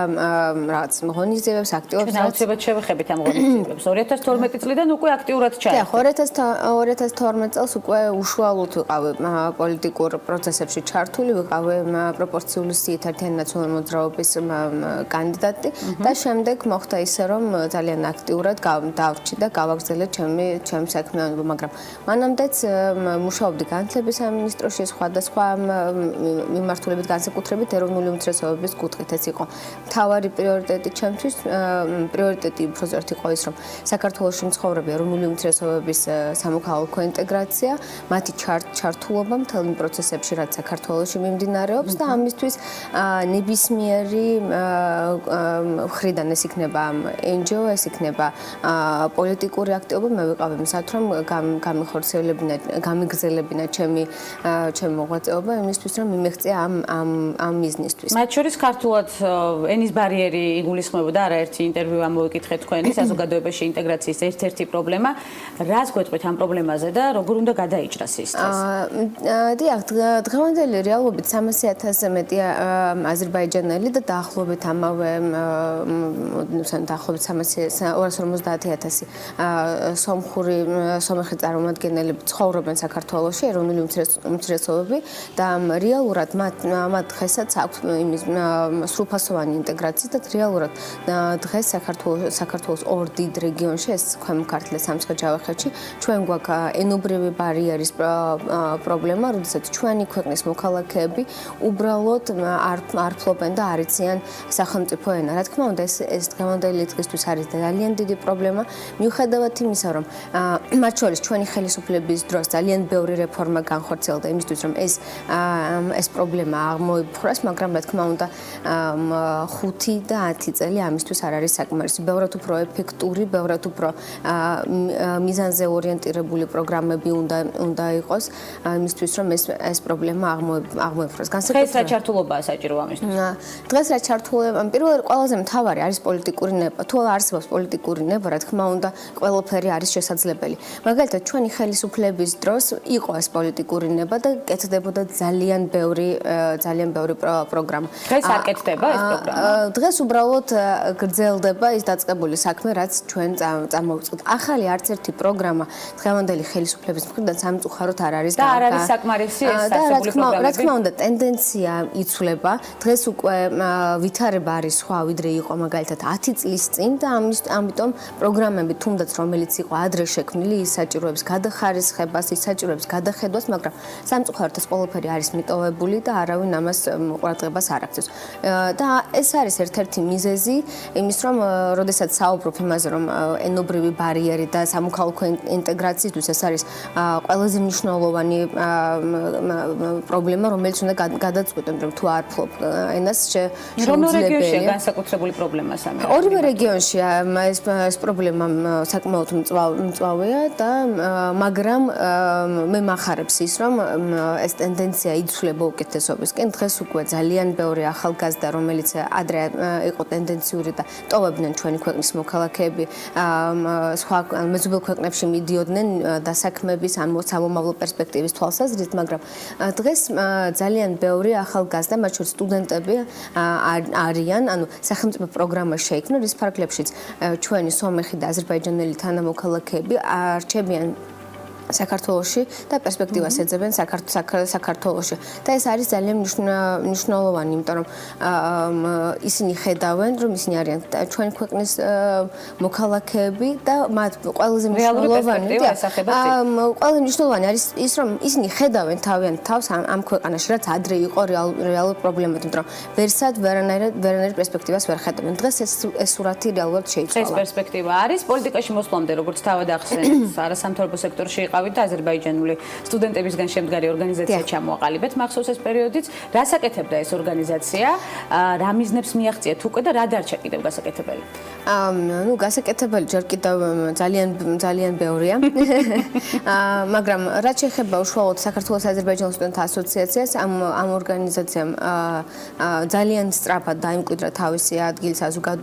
რაღაც ღონისძიებებს, აქტივობებს. აუცილებლად შევეხებით ამ ღონისძიებებს. 2012 წლიდან უკვე აქტიურად ჩაერთვით. 2012 წელს უკვე უშუალოდ ვიყავი პოლიტიკურ პროცესებში ჩართული, ვიყავი პროპორციული სიით ერთიანი ნაციონალური მოძრაობის კანდიდატი და შემდეგ მოხდა ისე რომ ძალიან აქტიურად დავრჩი და გავაგრძელე ჩემი საქმიანობა, მაგრამ მანამდეც მუშაობდი განათლების სამინისტროში სხვადასხვა მიმართულებით განსაკუთრებით ეროვნული უმცირესობების კუთხით ეს იყო მთავარი პრიორიტეტი ჩემთვის. პრიორიტეტი უბრალოდ იყო ის რომ საქართველოში მცხოვრები ეროვნული უმცირესობების სამოქალაქო ინტეგრაცია, მათი ჩართულობა მთელ იმ პროცესებში, რაც საქართველოში მიმდინარეობს და ამისთვის ნებისმიერი მხრიდან ეს იქნება NGO, ეს იქნება პოლიტიკური აქტივობა, მე ვიყავი მზად რომ გამიგრძელებინა ჩემი მოღვაწეობა იმისთვის რომ მიმეღწია ამ მიზნისთვის. მათ შორის ქართულად ენის ბარიერი იგულისხმებოდა არაერთი ინტერვიუ ამოვიკითხეთ თქვენი საზოგადოებაში ინტეგრაციის ერთ-ერთი პრობლემა. რას გვეტყვით ამ პრობლემაზე და როგორ უნდა გადაიჭრას ის დღეს? დიახ, დღევანდელი რეალობით 300,000-ზე მეტი აზერბაიჯანელი და დაახლოებით ამავე 250,000 სომხი წარმომადგენლები ცხოვრობენ საქართველოში, ეროვნული უმცირესობები და რეალურად მათ დღესაც აქვს იმის სრულფასოვანი ინტეგრაცია და რეალურად დღეს საქართველოს ორ დიდ რეგიონში ეს ქვემო ქართლის სამცხე-ჯავახეთში ჩვენ გვაქვს ენობრივი ბარიერის პრობლემა, როდესაც ჩვენი ქვეყნის მოქალაქეები უბრალოდ არ ფლობენ და არ იციან სახელმწიფო ენა. რა თქმა უნდა, ეს დღევანდელი დღისთვის არის ძალიან დიდი პრობლემა, მიუხედავად იმისა, რომ მათ შორის ჩვენი ხელისუფლების დროს ძალიან ბევრი რეფორმა განხორციელდა იმისთვის, რომ ეს პრობლემა აღმოიფხვრას, მაგრამ რა თქმა უნდა 5 და 10 წელი ამისთვის არ არის საკმარისი. ბევრად უფრო ეფექტური, ბევრად უფრო მიზანზე ორიენტირებული პროგრამები უნდა იყოს იმისთვის, რომ ეს პრობლემა აღმოიფხვრას. დღეს რა ჩართულობაა საჭირო ამისთვის? დღეს რა ჩართულობა? პირველ ყველაზე მთავარი არის პოლიტიკური ნება. თუ არსებობს პოლიტიკური ნება, რა თქმა უნდა, ყველაფერი არის შესაძლებელი. მაგალითად, ჩვენი ხელისუფლების დროს იყო ეს პოლიტიკური ნება და კეთდებოდა ძალიან ბევრი პროგრამა. დღეს არ კეთდება ეს პროგრამა? დღეს უბრალოდ გრძელდება ის დაწყებული საქმე, რაც ჩვენ წამოვწყდით. ახალი არც ერთი პროგრამა დღევანდელი ხელისუფლების მხრიდან სამწუხაროდ არ არის და არ არის საკმარისი ეს არსებული პროგრამები. რა თქმა უნდა, ტენდენცია იცვლება. დღეს უკვე ვითარება არის სხვა, ვიდრე იყო მაგალითად 10 წლის წინ და ამიტომ პროგრამები თუნდაც რომელიც იყო ადრე შექმნილი, ის საჭიროებს გადახარისხებას, ის საჭიროებს გადახედვას, მაგრამ სამწუხაროდ ეს ყველაფერი არის მიტოვებული და არავინ ამას ყურადღებას არ აქცევს. და ეს არის ერთ-ერთი მიზეზი იმის, რომ როდესაც საუბრობ იმაზე, რომ ენობრივი ბარიერი და სამოქალაქო ინტეგრაციისთვის ეს არის ყველაზე მნიშვნელოვანი პრობლემა, რომელიც უნდა გადაწყვეტონ, რომ თუ არ ფლობ ენას რომელ რეგიონშია განსაკუთრებული პრობლემა სამი? ორივე რეგიონშია ეს პრობლემა საკმაოდ მწვავეა და მაგრამ მე მახარებს ის, რომ ეს ტენდენცია იცვლება უკეთესობისკენ. დღეს უკვე ძალიან ბევრი ახალგაზრდა, რომელიც ადრე იყო ტენდენციური და ტოვებდნენ ჩვენი ქვეყნის მოქალაქეები, სხვა მეზობელ ქვეყნებში მიდიოდნენ დასაქმების ან სამომავლო პერსპექტივის თვალსაზრისით, მაგრამ დღეს ძალიან ბევრი ახალგაზრდა, მათ შორის სტუდენტები არიან, ანუ სახელმწიფო პროგრამა შეიქმნა, რის ფარგლებშიც ჩვენი სომეხი და აზერბაიჯანელი თანამოქალაქეები არჩებიან საქართველოში და პერსპექტივას ეძებენ საქართველოში. და ეს არის ძალიან მნიშვნელოვანი, იმიტომ რომ ისინი ხედავენ, რომ ისინი არიან ჩვენი ქვეყნის მოქალაქეები და მათ ყველაზე მნიშვნელოვანი არის ის, რომ ისინი ხედავენ თავიანთ თავს ამ ქვეყანაში, რაც ადრე იყო რეალური პრობლემა, იმიტომ რომ ვერანაირ პერსპექტივას ვერ ხედავენ. დღეს ეს სურათი რეალურად შეიცვალა. ეს პერსპექტივა არის პოლიტიკაში მოსვლამდე, როგორც თავად ახსენეთ, არასამთავრობო სექტორში იყავით ვიყავით და აზერბაიჯანული სტუდენტებისგან შემდგარი ორგანიზაცია ჩამოაყალიბეთ მახსოვს ეს პერიოდიც. რა საკეთებდა ეს ორგანიზაცია? რა მიზნებს მიაღწიეთ უკვე და რა დარჩა კიდევ გასაკეთებელი? ნუ გასაკეთებელი ჯერ კიდევ ძალიან ბევრია. მაგრამ რაც შეეხება უშუალოდ საქართველოს აზერბაიჯანის სტუდენტთა ასოციაციას, ამ ორგანიზაციამ ძალიან სწრაფად დაიმკვიდრა თავისი ადგილი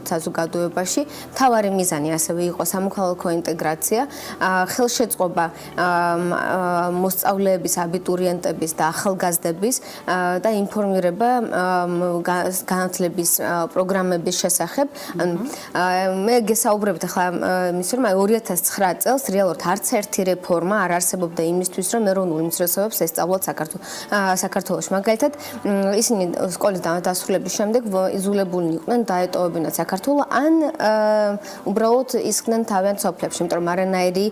საზოგადოებაში. მთავარი მიზანი ასევე იყო სამოქალაქო ინტეგრაცია, ხელშეწყობა მოსწავლეების, აბიტურიენტების და ახალგაზრდების და ინფორმირება განათლების პროგრამების შესახებ. მე გესაუბრებთ ახლა იმის რომ 2009 წელს რეალურად არც ერთი რეფორმა არ არსებობდა იმისთვის რომ ეროვნულ უმცირესობებს ესწავლოთ საქართველოში. მაგალითად, ისინი სკოლის დასრულების შემდეგ იზოლებულნი იყვნენ დაეტოვებინათ საქართველო ან უბრალოდ ისხდნენ თავიანთ სოფლებში, იმიტომ რომ არანაირი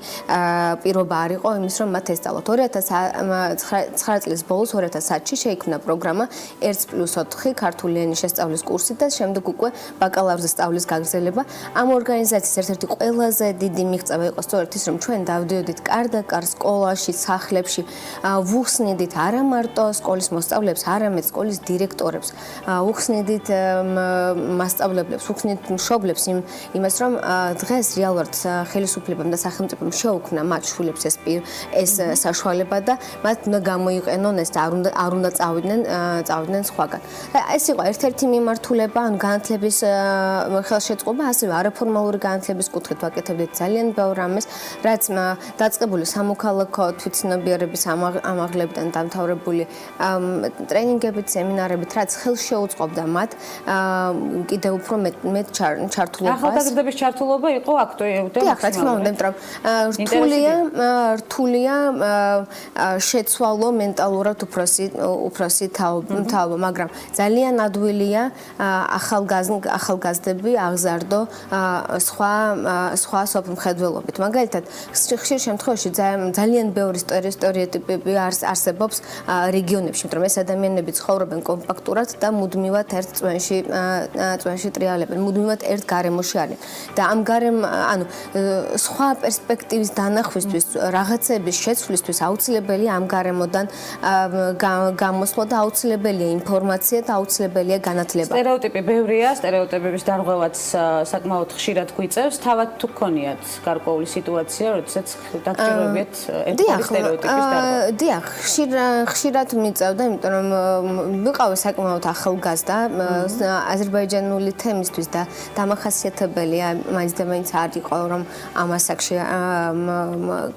პირობა არ იყო იმის რომ მათ ესწავლოთ. 2009 წლის ბოლოს 2010-ში შეიქმნა პროგრამა 1+4 ქართული ენის შესწავლის კურსი და შემდეგ უკვე ბაკალავრზე სწავლის გაგრძელება. ამ ორგანიზაციის ერთ-ერთი ყველაზე დიდი მიღწევა იყო სწორედ ის, რომ ჩვენ დავდიოდით კარ-და-კარ სკოლაში, სახლებში, ვუხსნიდით არა მარტო სკოლის მოსწავლეებს, არამედ სკოლის დირექტორებს, ვუხსნიდით მასწავლებლებს, ვუხსნიდით მშობლებს იმას, რომ დღეს რეალურად ხელისუფლებამ და სახელმწიფომ შეუქმნა მათ შვილებს ეს საშუალება და მათ უნდა გამოიყენონ ეს და არ უნდა წავიდნენ სხვაგან. ეს იყო ერთ-ერთი მიმართულება, ან განათლების ხელშეწყობა, ასევე არაფორმალური განათლების კუთხით ვაკეთებდით ძალიან ბევრ ამას, რაც დაწყებული სამოქალაქო თვითცნობიერების ამაღლებიდან დამთავრებული ტრენინგებით, სემინარებით, რაც ხელს შეუწყობდა მათ კიდევ უფრო მეტ ჩართულობას. ახალგაზრდების ჩართულობა იყო აქტუალური. დიახ, რა თქმა უნდა, იმიტომ რომ რთულია შეცვალო მენტალურად უფროსი თაობა, მაგრამ ძალიან ადვილია ახალგაზრდები აღზარდო სხვა სოფლმხედველობით. მაგალითად, ხშირ შემთხვევაში ძალიან ბევრი სტერეოტიპები არსებობს რეგიონებში, იმიტომ რომ ეს ადამიანები ცხოვრობენ კომპაქტურად და მუდმივად ერთ წვენში ტრიალებენ, მუდმივად ერთ გარემოში არიან. და ამ სხვა პერსპექტივის დანახვისთვის, რაღაცების შეცვლისთვის აუცილებელია ამ გარემოდან გამოსვლა და აუცილებელია ინფორმაცია და აუცილებელია განათლება. სტერეოტიპი ბევრია, სტერეოტიპების დარღვევაც საკმაოდ ხშირად გვიწევს. თავად თუ გქონიათ გარკვეული სიტუაცია, როდესაც დაგჭიროებიათ ერთ-ერთი სტერეოტიპის დარღვევა? დიახ, ხშირად მიწევდა, იმიტომ რომ ვიყავი საკმაოდ ახალგაზრდა აზერბაიჯანული თემისთვის და დამახასიათებელია მაინც და მაინც არ იყო რომ ამ ასაკში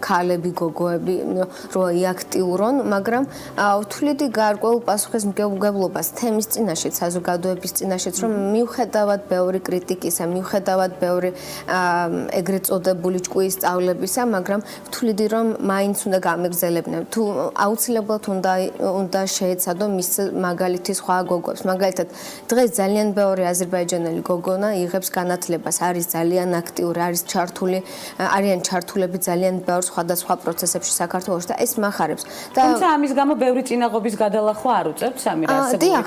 ქალები, გოგოები რო იაქტიურონ, მაგრამ ვთვლიდი გარკვეულ პასუხისმგებლობას თემის წინაშეც, საზოგადოების წინაშეც, რომ მიუხედავად ბევრი კრიტიკისა, მიუხედავად ბევრი ეგრეთ წოდებული ჭკუის სწავლებისა, მაგრამ ვთვლიდი რომ მაინც უნდა გამეგზელებინა. თუ აუცილებლად უნდა შეეცადო მის მაგალითი სხვა გოგოებს. მაგალითად, დღეს ძალიან ბევრი აზერბაიჯანელი გოგონა იღებს განათლებას, არის ძალიან აქტიური, არიან ჩართულები ძალიან ბევრ სხვადასხვა პროცესებში საქართველოში და ეს მახარებს. თუმცა ამის გამო ბევრი წინაღობის გადალახვა არ უწევთ სამი არსებული. დიახ,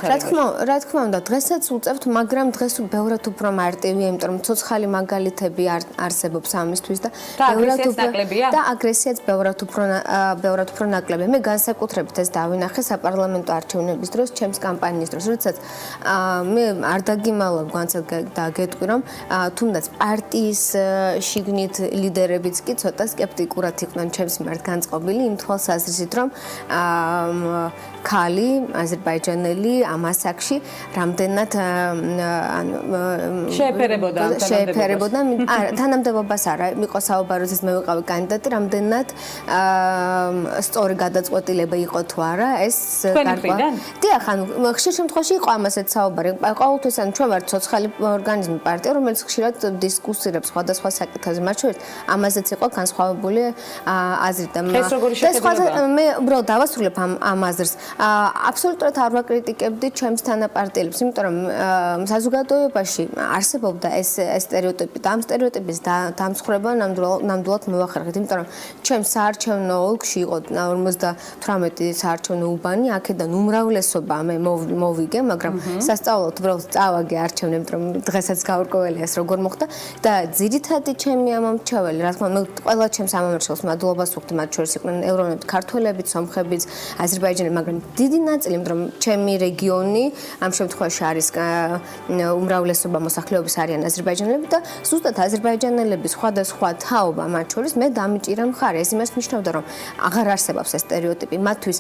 რა თქმა უნდა, დღესაც უწევთ, მაგრამ დღეს ბევრად უფრო მარტივია, იმიტომ რომ ცოცხალი მაგალითები არსებობს ამისთვის და აგრესიაც ბევრად უფრო ნაკლებია. მე განსაკუთრებით ეს დავინახე საპარლამენტო არჩევნების დროს, ჩემს კამპანიის დროს, როდესაც მე არ დაგიმალავ განცად და გეტყვი რომ თუნდაც პარტიის შიგნით ლიდერებიც კი ცოტა სკეპტიკურად იყვნენ ჩემს მიმართ განწყობილი იმ თვალსაზრისით რომ ქალი აზერბაიჯანელი ამ ასაკში რამდენად შეეფერებოდა თანამდებობას არა იყო საუბარი რომ მე ვიყავი კანდიდატი რამდენად სწორი გადაწყვეტილება იყო თუ არა ეს დიახ ანუ ხშირ შემთხვევაში იყო ამასაც საუბარი ყოველთვის ან ჩვენ ვართ ცოცხალი ორგანიზმი პარტია რომელიც ხშირად დისკუსირებს სხვადასხვა საკითხებზე მათ შორის ამაზეც იყო განსხვავებული აზრი და მე უბრალოდ დავასრულებ ამ აზრს აბსოლუტურად არ ვაკრიტიკებდი ჩემს თანაპარტიელებს იმიტომ რომ საზოგადოებაში არსებობდა ეს სტერეოტიპი და ამ სტერეოტიპის დამსხვრება ნამდვილად მოვახერხეთ იმიტომ რომ ჩემს საარჩევნო ოლქში იყო 58 საარჩევნო უბანი აქედან უმრავლესობა მე მოვიგე მაგრამ სასწავლოდ უბრალოდ წავაგე არჩევნები იმიტომ რომ დღესაც გაურკვეველია ეს როგორ მოხდა და ძირითადი ჩემი ამომრჩეველი რა თქმა უნდა ყველა ჩემს ამომრჩეველს მადლობას ვუხდი მათ შორის იყვნენ ევროპელები, ქართველებიც, სომხებიც, აზერბაიჯანელები, მაგრამ დიდი ნაწილი, იმიტომ რომ ჩემი რეგიონი ამ შემთხვევაში არის უმრავლესობა მოსახლეობის არიან აზერბაიჯანელები და ზუსტად აზერბაიჯანელების სხვადასხვა თაობა მათ შორის მე დამიჭირა მხარე. ეს იმას ნიშნავდა, რომ აღარ არსებობს ეს სტერეოტიპი. მათთვის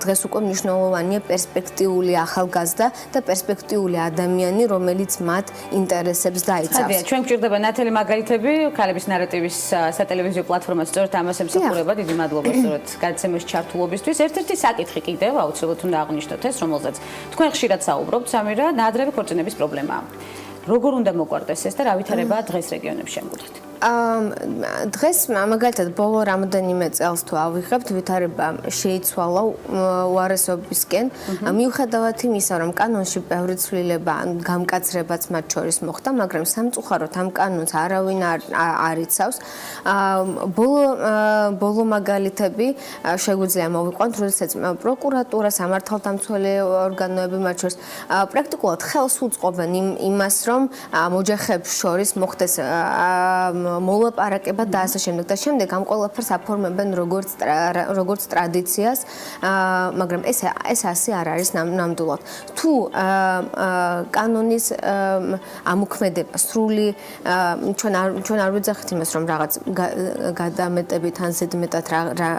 დღეს უკვე მნიშვნელოვანია პერსპექტიული ახალგაზრდა და პერსპექტიული ადამიანი, რომელიც მათ ინტერესებს დაიცავს. ჩვენ გვჭირდება ნათელი მაგალითები ქალების ნარატივის სატელევიზიო პლატფორმას სწორედ ამას ემსახურება. დიდი მადლობა სწორედ გადაცემაში ჩართულობისთვის. ერთ-ერთი საკითხი კიდევ აუცილებლად უნდა აღვნიშნოთ ეს, რომელზეც თქვენ ხშირად საუბრობთ, სამირა, ნაადრევი ქორწინების პრობლემაა. როგორ უნდა მოგვარდეს ეს და რა ვითარებაა დღეს რეგიონებში შემგუდად? დღეს მაგალითად ბოლო რამოდენიმე წელს თუ ავიღებთ, ვითარება შეიცვალა უარესობისკენ. მიუხედავად იმისა, რომ კანონში ბევრი ცვლილება ან გამკაცრებაც მათ შორის მოხდა, მაგრამ სამწუხაროდ ამ კანონს არავინ არ იცავს. ბოლო მაგალითები შეგვიძლია მოვიყვანთ, როდესაც პროკურატურა, სამართალდამცველი ორგანოები მათ შორის პრაქტიკულად ხელს უწყობენ იმას, რომ მოჯახეებს შორის მოხდეს მოლაპარაკება და ასე შემდეგ და შემდეგ ამ ყველაფერს აფორმებენ როგორც ტრადიციას, მაგრამ ეს ასე არ არის ნამდვილად. თუ კანონის ამოქმედება სრული ჩვენ არ ვიძახით იმას, რომ რაღაც გადამეტებით ან ზედმეტად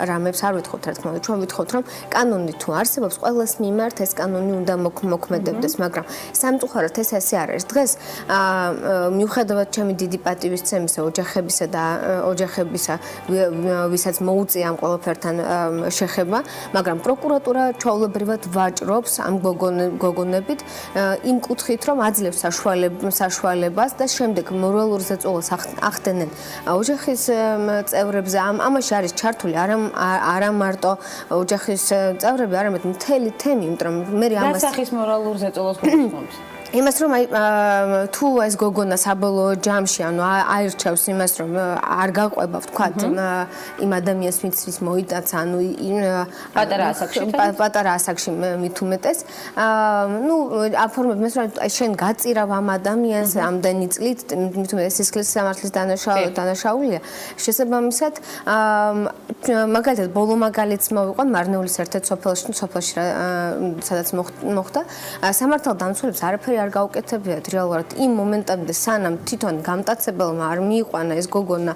რამებს არ ვითხოვთ, რა თქმა უნდა, ჩვენ ვითხოვთ, რომ კანონი თუ არსებობს, ყველას მიმართ ეს კანონი უნდა მოქმედებდეს, მაგრამ სამწუხაროდ ეს ასე არ არის. დღეს მიუხედავად ჩემი დიდი პატივისცემისა ოჯახებისა და ოჯახებისა, ვისაც მოუწია ამ ყველაფერთან შეხება, მაგრამ პროკურატურა ჩვეულებრივად ვაჭრობს ამ გოგონებით იმ კუთხით, რომ აძლევს საშუალებას და შემდეგ მორალურ ზეწოლას ახდენენ ოჯახის წევრებზე. ამაში არის ჩართული არა მარტო ოჯახის წევრები, არამედ მთელი თემი, იმიტომ რომ მე ამას დასახის მორალურ ზეწოლას გულისხმობს. იმას რომ თუ ეს გოგონა საბოლოო ჯამში ანუ აირჩევს იმას რომ არ გაყვება ვთქვათ იმ ადამიანს ვინც მოიტაცა ანუ პატარა ასაკში მით უმეტეს აფორმებ იმას რომ შენ გაწირავ ამ ადამიანს ამდენი წლით მით უმეტეს სისხლის სამართლის დანაშაულია შესაბამისად მაგალითად ბოლო მაგალითს მოვიყვან მარნეულის ერთ-ერთ სოფელში სადაც მოხდა სამართალდამცველებს არაფერი არ გაუკეთებიათ რეალურად იმ მომენტამდე სანამ თვითონ გამტაცებელმა არ მიიყვანა ეს გოგონა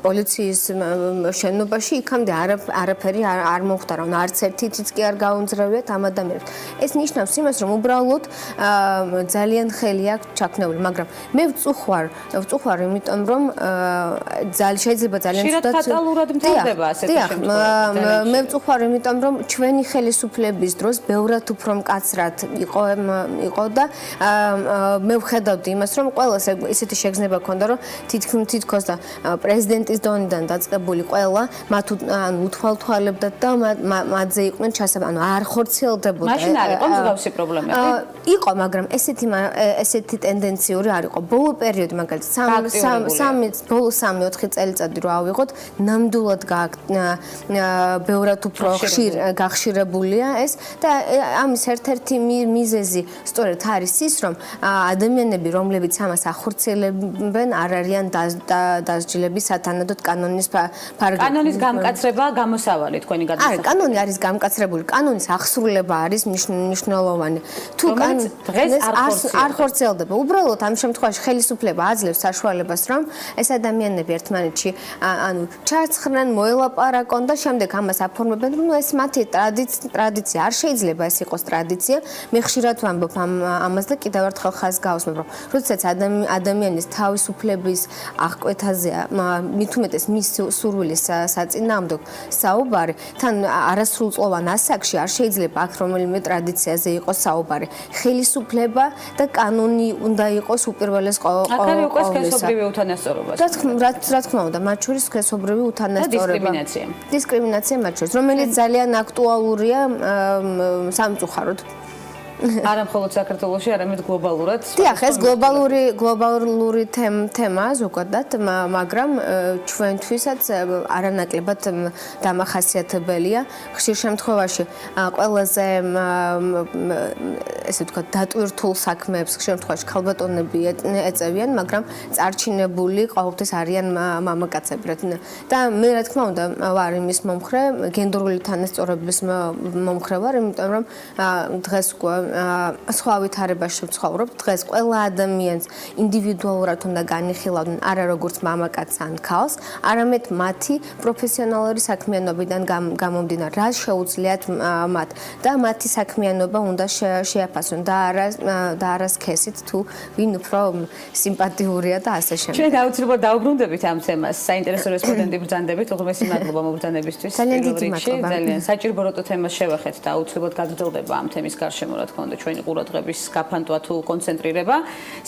პოლიციის შენობაში იქამდე არაფერი არ მოხდა რომ არც ერთი თიც კი არ გაუნձრევიათ ამ ადამიანებს ეს ნიშნავს იმას რომ უბრალოდ ძალიან ხელი აქვს ჩაქნეული მაგრამ მე ვწუხარ იმიტომ რომ შეიძლება ძალიან ცუდად ფატალურად მთავრდება ასეთი შემთხვევები მე ვწუხარ იმიტომ რომ ჩვენი ხელისუფლების დროს ბევრად უფრო მკაცრად იყო და მე ვხედავდი იმას რომ ყველას ისეთი შეგრძნება ჰქონდა რომ თითქოს და პრეზიდენტის დონიდან დაწყებული ყველა მათ ანუ უთვალთვალებდათ და მათზე იყვნენ ანუ არ ხორციელდებოდა მაშინ არ იყო მსგავსი პრობლემები იყო მაგრამ ესეთი ტენდენციური არ იყო ბოლო პერიოდი მაგალითად 3-4 წელიწადი რო ავიღოთ ნამდვილად ბევრად უფრო ხშირ გახშირებულია ეს და ამის ერთ-ერთი მიზეზი სწორედ არის ის რომ ადამიანები რომლებიც ამას ახორციელებენ არ არიან დასჯილების სათანადოდ კანონის კანონის გამკაცრება გამოსავალი თქვენი გადასახადებით არა კანონი არის გამკაცრებული კანონის ახსრულება არის მნიშვნელოვანი თუ დღეს არ ხორციელდება უბრალოდ ამ შემთხვევაში ხელისუფლება აძლევს საშუალებას რომ ეს ადამიანები ერთმანეთში ანუ ჩარცხრნენ მოელაპარაკონ და შემდეგ ამას აფორმებენ რომ ეს მათი ტრადიცია არ შეიძლება ეს იყოს ტრადიცია მე ხშირად ვამბობ ამას და კიდევ ერთხელ ხაზს გავუსმებ რომ როდესაც ადამიანის თავისუფლების აღკვეთაზეა მით უმეტეს მის სურვილის საწინააღმდეგო საუბარი თან არასრულწლოვან ასაკში არ შეიძლება აქ რომელიმე ტრადიციაზე იყოს საუბარი ხელისუფლება და კანონი უნდა იყოს უპირველეს ყოვლისა რა თქმა უნდა მათ შორის სქესობრივი უთანასწორობა დისკრიმინაცია მათ შორის რომელიც ძალიან აქტუალურია სამწუხაროდ არა მხოლოდ საქართველოში, არამედ გლობალურად. დიახ, ეს გლობალური თემაა ზოგადად, მაგრამ ჩვენთვისაც არანაკლებად დამახასიათებელია. ხშირ შემთხვევაში ყველაზე ესე ვთქვათ, დატვირთულ საქმეებს ხშირ შემთხვევაში ქალბატონები ეწევიან, მაგრამ წარჩინებული ყოველთვის არიან მამაკაცები. და მე რა თქმა უნდა ვარ იმის მომხრე, გენდერული თანასწორობის მომხრე ვარ, იმიტომ რომ დღეს სხვა ვითარებაში ვცხოვრობ, დღეს ყველა ადამიანს ინდივიდუალურად უნდა განიხილავდნენ არა როგორც მამაკაცს ან ქალს, არამედ მათი პროფესიონალური საქმიანობიდან გამომდინარე, რა შეუძლიათ მათ და მათი საქმიანობა უნდა შეაფასონ და არა სქესით თუ ვინ უფრო სიმპათიურია და ასე შემდეგ. ჩვენ აუცილებლად დაუბრუნდებით ამ თემას. საინტერესო რესპონდენტი ბრძანდებით, უღმესი მადლობა მობრძანებისთვის. ძალიან საჭირო როტო თემას შევახეთ და აუცილებლად გაგრძელდება ამ თემის გარშემო, რა თქმა უნდა, ჩვენი ყურადღების გაფანტვა თუ კონცენტრირება.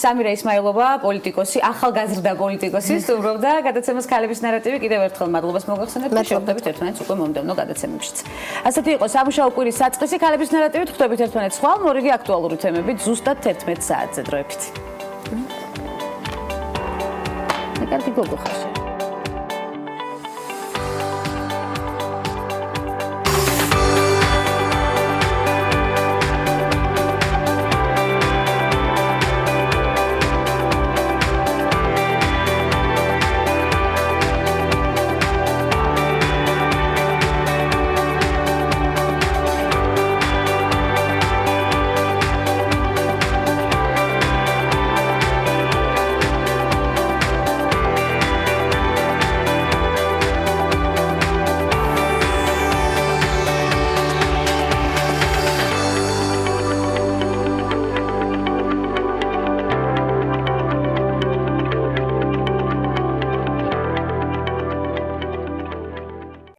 სამირა ისმაილოვა, პოლიტიკოსი, ახალგაზრდა პოლიტიკოსი, სტუმრობდა გადაცემას ქალების ნარატივი. კიდევ ერთხელ მადლობას მოგახსენებთ და შევხვდებით ერთმანეთს უკვე მომდევნო გადაცემებშიც. ასეთი იყო სამუშაო კვირის საწყისი ქალების ნარატივით. ხვდებით ერთმანეთს ხვალ მორიგი აქტუალური თემებით ზუსტად 11 საათზე დროებით. მე კარგი გოგო ხარ.